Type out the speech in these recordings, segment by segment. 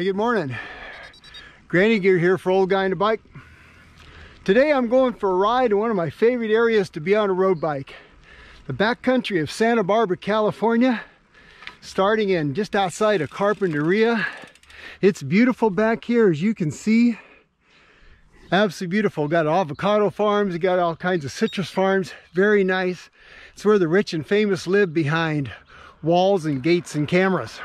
Hey, good morning. Granny Gear here for Old Guy on a Bike. Today I'm going for a ride in one of my favorite areas to be on a road bike. The backcountry of Santa Barbara, California, starting in just outside of Carpinteria. It's beautiful back here, as you can see. Absolutely beautiful. Got avocado farms, got all kinds of citrus farms. Very nice. It's where the rich and famous live, behind walls and gates and cameras.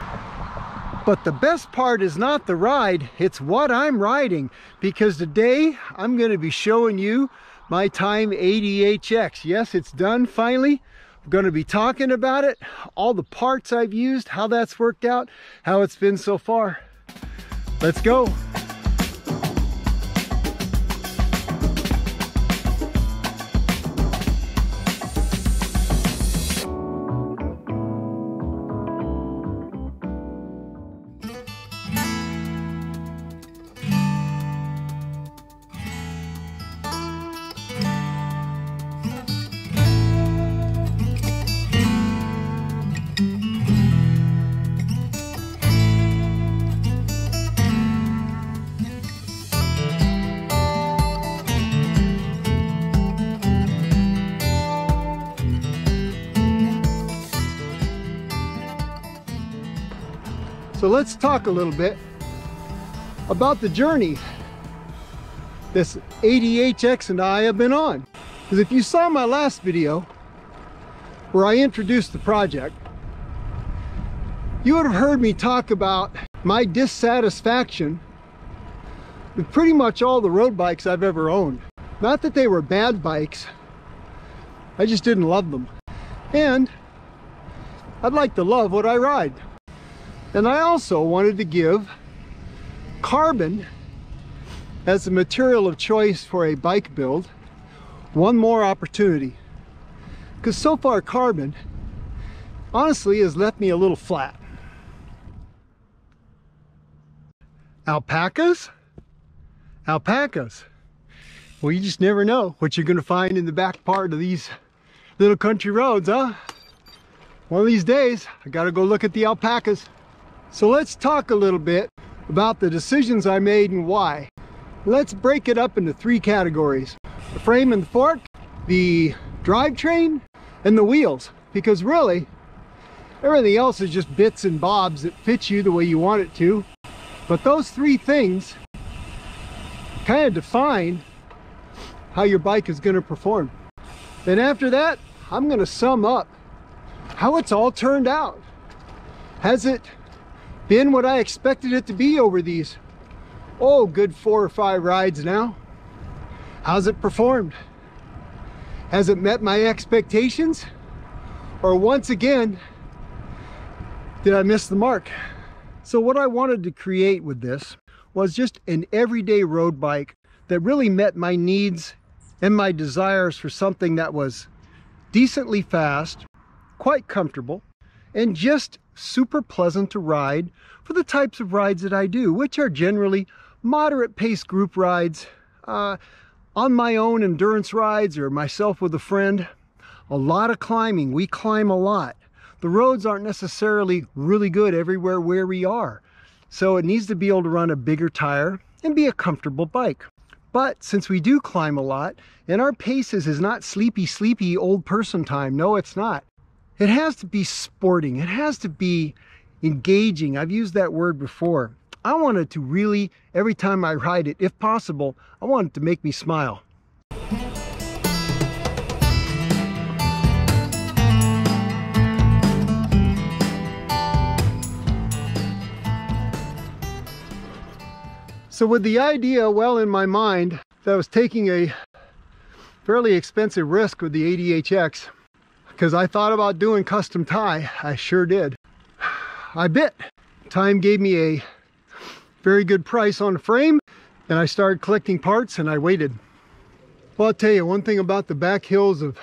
But the best part is not the ride, it's what I'm riding, because today I'm going to be showing you my Time ADHX. Yes, it's done finally. I'm going to be talking about it, all the parts I've used, how that's worked out, how it's been so far. Let's go. So let's talk a little bit about the journey this ADHX and I have been on. Because if you saw my last video where I introduced the project, you would have heard me talk about my dissatisfaction with pretty much all the road bikes I've ever owned. Not that they were bad bikes, I just didn't love them. And I'd like to love what I ride. And I also wanted to give carbon as the material of choice for a bike build one more opportunity. Because so far carbon honestly has left me a little flat. Alpacas? Alpacas. Well, you just never know what you're going to find in the back part of these little country roads, huh? One of these days, I got to go look at the alpacas. So let's talk a little bit about the decisions I made and why. Let's break it up into three categories: the frame and the fork, the drivetrain, and the wheels. Because really, everything else is just bits and bobs that fit you the way you want it to. But those three things kind of define how your bike is going to perform. Then after that, I'm going to sum up how it's all turned out. Has it been what I expected it to be over these, good 4 or 5 rides now? How's it performed? Has it met my expectations? Or once again, did I miss the mark? So what I wanted to create with this was just an everyday road bike that really met my needs and my desires for something that was decently fast, quite comfortable, and just super pleasant to ride for the types of rides that I do, which are generally moderate pace group rides, on my own endurance rides, or myself with a friend. A lot of climbing. We climb a lot. The roads aren't necessarily really good everywhere where we are, so it needs to be able to run a bigger tire and be a comfortable bike. But since we do climb a lot, and our paces is not sleepy old person time, no, it's not. It has to be sporting. It has to be engaging. I've used that word before. I want it to really, every time I ride it, if possible, I want it to make me smile. So with the idea well in my mind that I was taking a fairly expensive risk with the ADHX, because I thought about doing custom tie. I sure did. I bit. Time gave me a very good price on the frame, and I started collecting parts, and I waited. Well, I'll tell you one thing about the back hills of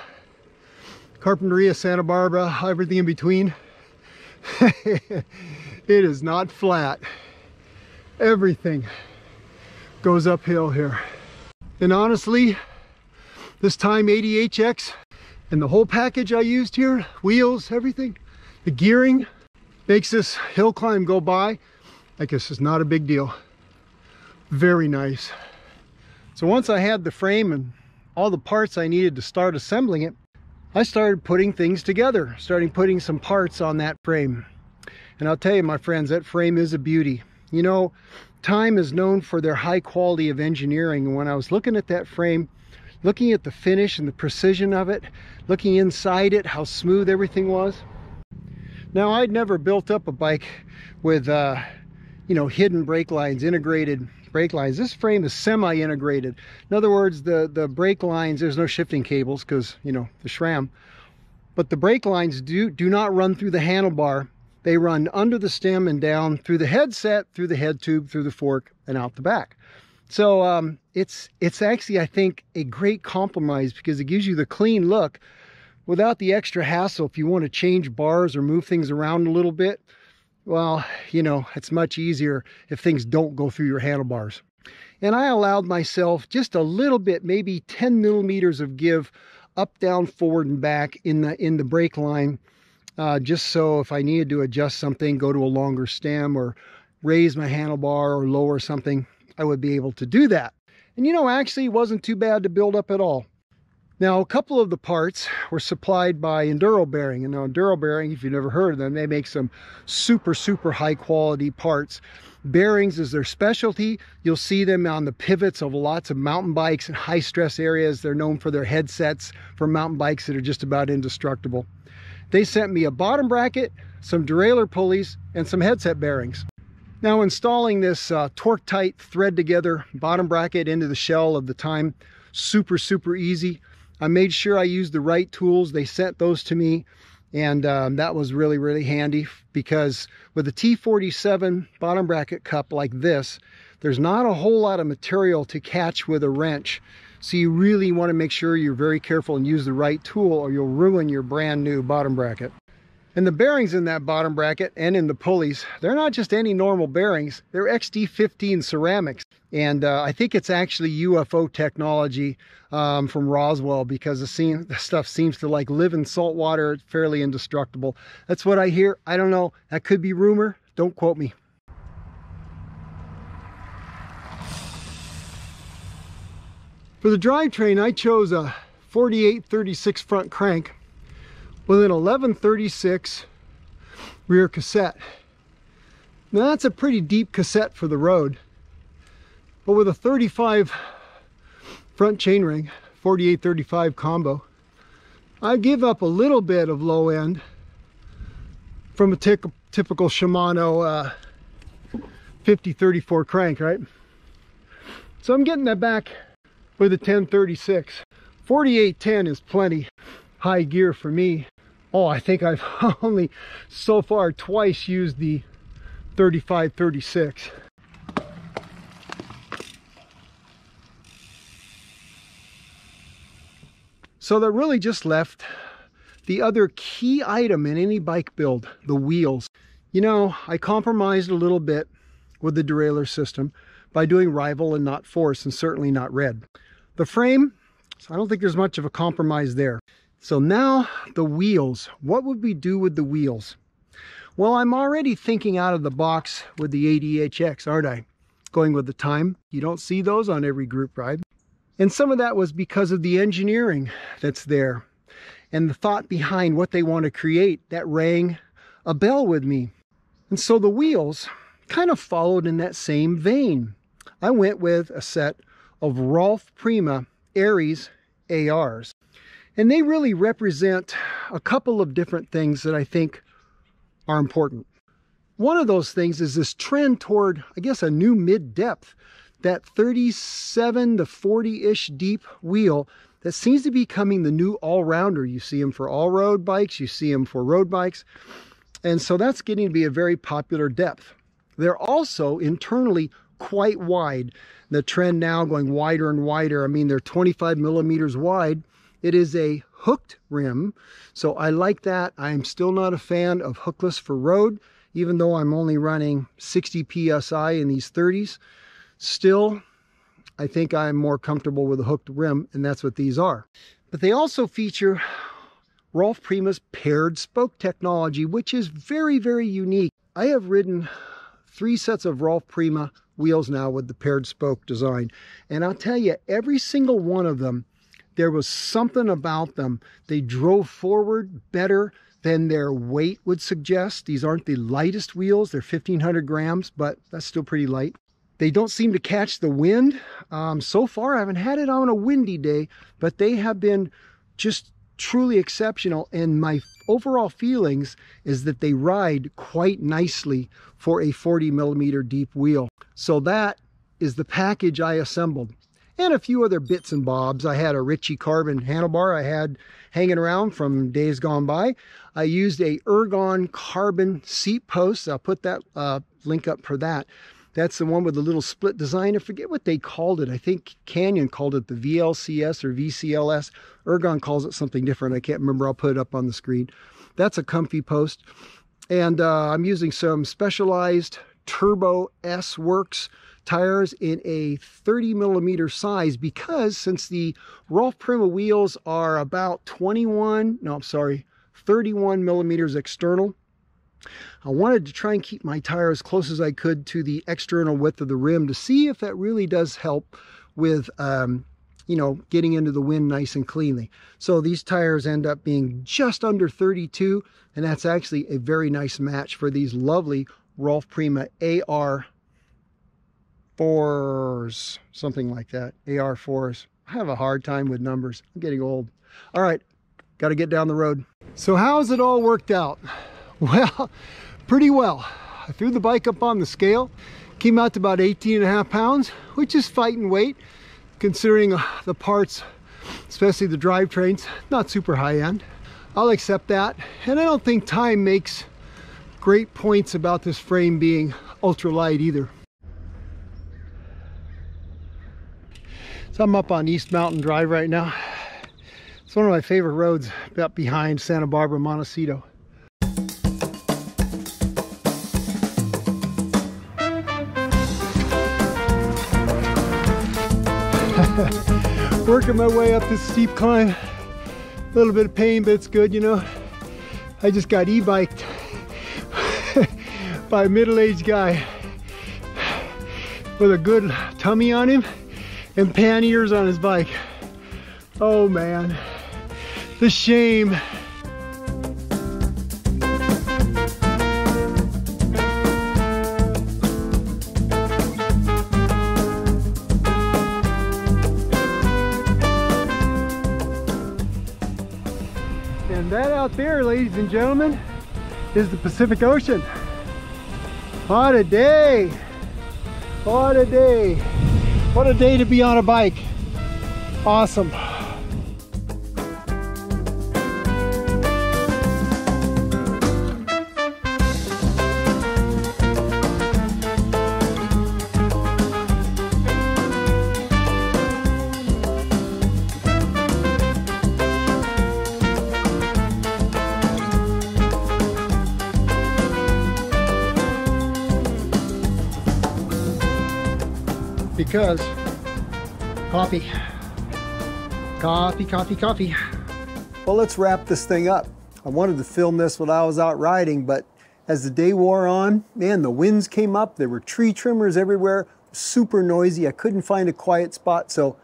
Carpinteria, Santa Barbara, everything in between. It is not flat. Everything goes uphill here. And honestly, this Time ADHX and the whole package I used here, wheels, everything, the gearing, makes this hill climb go by I guess it's not a big deal. Very nice. So once I had the frame and all the parts I needed to start assembling it, I started putting things together, starting putting some parts on that frame. And I'll tell you, my friends, that frame is a beauty. You know, Time is known for their high quality of engineering. And when I was looking at that frame, looking at the finish and the precision of it, looking inside it, how smooth everything was. Now, I'd never built up a bike with, you know, hidden brake lines, integrated brake lines. This frame is semi-integrated. In other words, the brake lines, there's no shifting cables because, you know, the SRAM. But the brake lines do not run through the handlebar. They run under the stem and down through the headset, through the head tube, through the fork, and out the back. So it's actually, I think, a great compromise because it gives you the clean look without the extra hassle. If you want to change bars or move things around a little bit, well, you know, it's much easier if things don't go through your handlebars. And I allowed myself just a little bit, maybe 10 millimeters of give up, down, forward, and back in the brake line, just so if I needed to adjust something, go to a longer stem or raise my handlebar or lower something, I would be able to do that. And you know, actually it wasn't too bad to build up at all. Now, a couple of the parts were supplied by Enduro Bearing. And now Enduro Bearing, if you've never heard of them, they make some super, super high quality parts. Bearings is their specialty. You'll see them on the pivots of lots of mountain bikes and high stress areas. They're known for their headsets for mountain bikes that are just about indestructible. They sent me a bottom bracket, some derailleur pulleys, and some headset bearings. Now, installing this torque tight thread together bottom bracket into the shell of the Time, super, super easy. I made sure I used the right tools. They sent those to me, and that was really, really handy because with a T47 bottom bracket cup like this, there's not a whole lot of material to catch with a wrench. So you really want to make sure you're very careful and use the right tool or you'll ruin your brand new bottom bracket. And the bearings in that bottom bracket and in the pulleys, they're not just any normal bearings, they're XD15 ceramics. And I think it's actually UFO technology from Roswell because the stuff seems to like live in salt water. It's fairly indestructible. That's what I hear. I don't know. That could be rumor. Don't quote me. For the drivetrain, I chose a 4836 front crank with an 1136 rear cassette. Now that's a pretty deep cassette for the road, but with a 35 front chainring, 4835 combo, I give up a little bit of low end from a typical Shimano 5034 crank, right? So I'm getting that back with a 1036. 4810 is plenty high gear for me. Oh, I think I've only so far twice used the 3536. So that really just left the other key item in any bike build, the wheels. You know, I compromised a little bit with the derailleur system by doing rival and not force, and certainly not red. The frame, so I don't think there's much of a compromise there. So now the wheels, what would we do with the wheels? Well, I'm already thinking out of the box with the ADHX, aren't I? Going with the Time. You don't see those on every group ride. And some of that was because of the engineering that's there and the thought behind what they want to create that rang a bell with me. And so the wheels kind of followed in that same vein. I went with a set of Rolf Prima Aries ARs. And they really represent a couple of different things that I think are important. One of those things is this trend toward, I guess, a new mid-depth, that 37 to 40-ish deep wheel that seems to be becoming the new all-rounder. You see them for all-road bikes, you see them for road bikes, and so that's getting to be a very popular depth. They're also internally quite wide. The trend now going wider and wider. I mean, they're 25 millimeters wide. It is a hooked rim, so I like that. I'm still not a fan of hookless for road, even though I'm only running 60 PSI in these 30s. Still, I think I'm more comfortable with a hooked rim, and that's what these are. But they also feature Rolf Prima's paired spoke technology, which is very, very unique. I have ridden 3 sets of Rolf Prima wheels now with the paired spoke design. And I'll tell you, every single one of them, there was something about them. They drove forward better than their weight would suggest. These aren't the lightest wheels. They're 1,500 grams, but that's still pretty light. They don't seem to catch the wind. So far, I haven't had it on a windy day, but they have been just truly exceptional. And my overall feelings is that they ride quite nicely for a 40mm deep wheel. So that is the package I assembled. And a few other bits and bobs. I had a Ritchie carbon handlebar I had hanging around from days gone by. I used a Ergon carbon seat post. I'll put that link up for that. That's the one with the little split design. I forget what they called it. I think Canyon called it the VLCS or VCLS. Ergon calls it something different. I can't remember. I'll put it up on the screen. That's a comfy post. And I'm using some Specialized Turbo S-Works tires in a 30mm size, because since the Rolf Prima wheels are about 31mm external, I wanted to try and keep my tire as close as I could to the external width of the rim to see if that really does help with, you know, getting into the wind nice and cleanly. So these tires end up being just under 32, and that's actually a very nice match for these lovely Rolf Prima AR4s, something like that, AR4s. I have a hard time with numbers. I'm getting old. All right, got to get down the road. So how's it all worked out? Well, pretty well. I threw the bike up on the scale, came out to about 18.5 pounds, which is fighting weight, considering the parts, especially the drivetrains, not super high end. I'll accept that. And I don't think Time makes great points about this frame being ultralight either. So I'm up on East Mountain Drive right now. It's one of my favorite roads up behind Santa Barbara, Montecito. Working my way up this steep climb. A little bit of pain, but it's good, you know. I just got e-biked by a middle-aged guy with a good tummy on him and panniers on his bike. Oh man, the shame. And that out there, ladies and gentlemen, is the Pacific Ocean. What a day! What a day! What a day to be on a bike. Awesome. Because coffee. Well, let's wrap this thing up. I wanted to film this when I was out riding, but as the day wore on, man, the winds came up. There were tree trimmers everywhere, super noisy. I couldn't find a quiet spot, so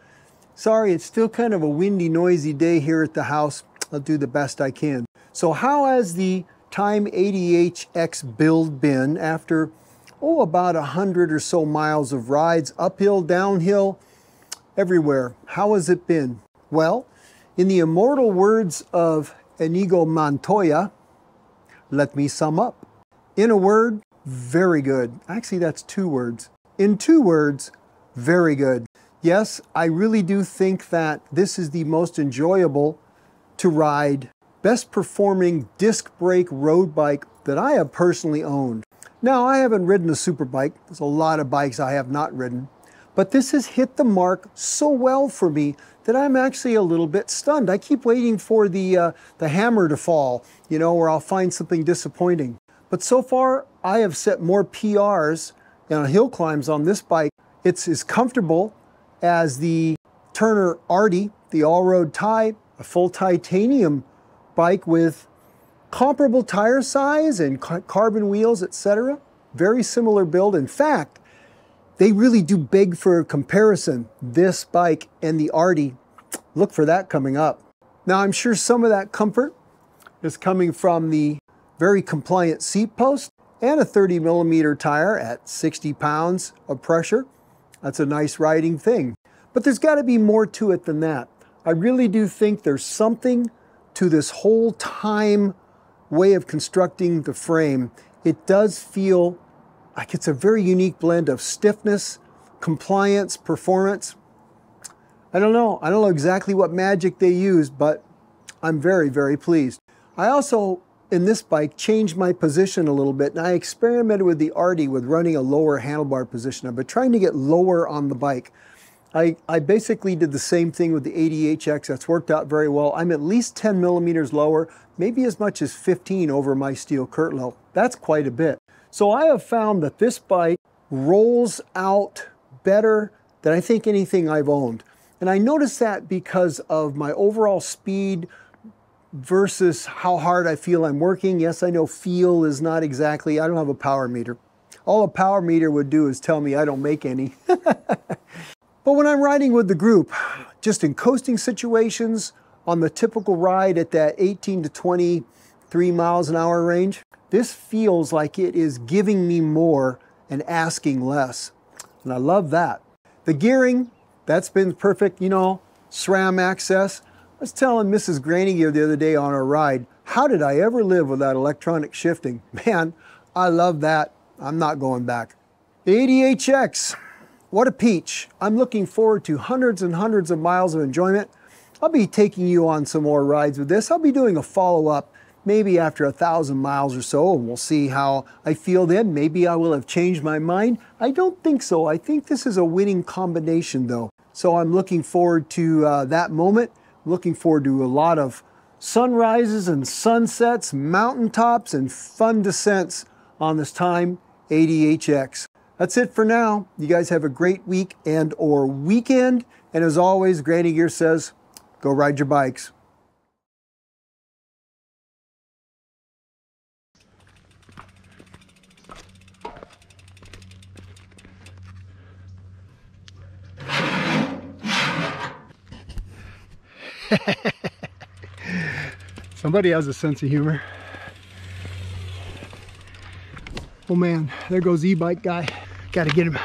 sorry, it's still kind of a windy, noisy day here at the house. I'll do the best I can. So how has the Time ADHX build been after about 100 or so miles of rides, uphill, downhill, everywhere? How has it been? Well, in the immortal words of Inigo Montoya, let me sum up. In a word, very good. Actually, that's 2 words. In 2 words, very good. Yes, I really do think that this is the most enjoyable to ride, best performing disc brake road bike that I have personally owned. Now, I haven't ridden a super bike. There's a lot of bikes I have not ridden. But this has hit the mark so well for me that I'm actually a little bit stunned. I keep waiting for the hammer to fall, you know, where I'll find something disappointing. But so far, I have set more PRs on hill climbs on this bike. It's as comfortable as the Turner Arty, the all-road tie, a full titanium bike with comparable tire size and carbon wheels, etc. Very similar build. In fact, they really do beg for a comparison, this bike and the Artie. Look for that coming up. Now, I'm sure some of that comfort is coming from the very compliant seat post and a 30mm tire at 60 pounds of pressure. That's a nice riding thing. But there's got to be more to it than that. I really do think there's something to this whole Time way of constructing the frame. It does feel like it's a very unique blend of stiffness, compliance, performance. I don't know exactly what magic they use, but I'm very, very pleased. I also, in this bike, changed my position a little bit, and I experimented with the Artie with running a lower handlebar position. I've been trying to get lower on the bike. I basically did the same thing with the ADHX. That's worked out very well. I'm at least 10mm lower, maybe as much as 15 over my steel Kirtlow. That's quite a bit. So I have found that this bike rolls out better than I think anything I've owned. And I noticed that because of my overall speed versus how hard I feel I'm working. Yes, I know feel is not exactly, I don't have a power meter. All a power meter would do is tell me I don't make any. But when I'm riding with the group, just in coasting situations, on the typical ride at that 18 to 23 miles an hour range, this feels like it is giving me more and asking less. And I love that. The gearing, that's been perfect, you know, SRAM access. I was telling Mrs. Grainiger the other day on our ride, how did I ever live without electronic shifting? Man, I love that. I'm not going back. The ADHX, what a peach. I'm looking forward to hundreds and hundreds of miles of enjoyment. I'll be taking you on some more rides with this. I'll be doing a follow-up maybe after 1,000 miles or so, and we'll see how I feel then. Maybe I will have changed my mind. I don't think so. I think this is a winning combination though. So I'm looking forward to that moment. Looking forward to a lot of sunrises and sunsets, mountaintops, and fun descents on this Time ADHX. That's it for now. You guys have a great week and or weekend. And as always, Grainiger says, go ride your bikes. Somebody has a sense of humor. Oh man, there goes e-bike guy. Gotta get him.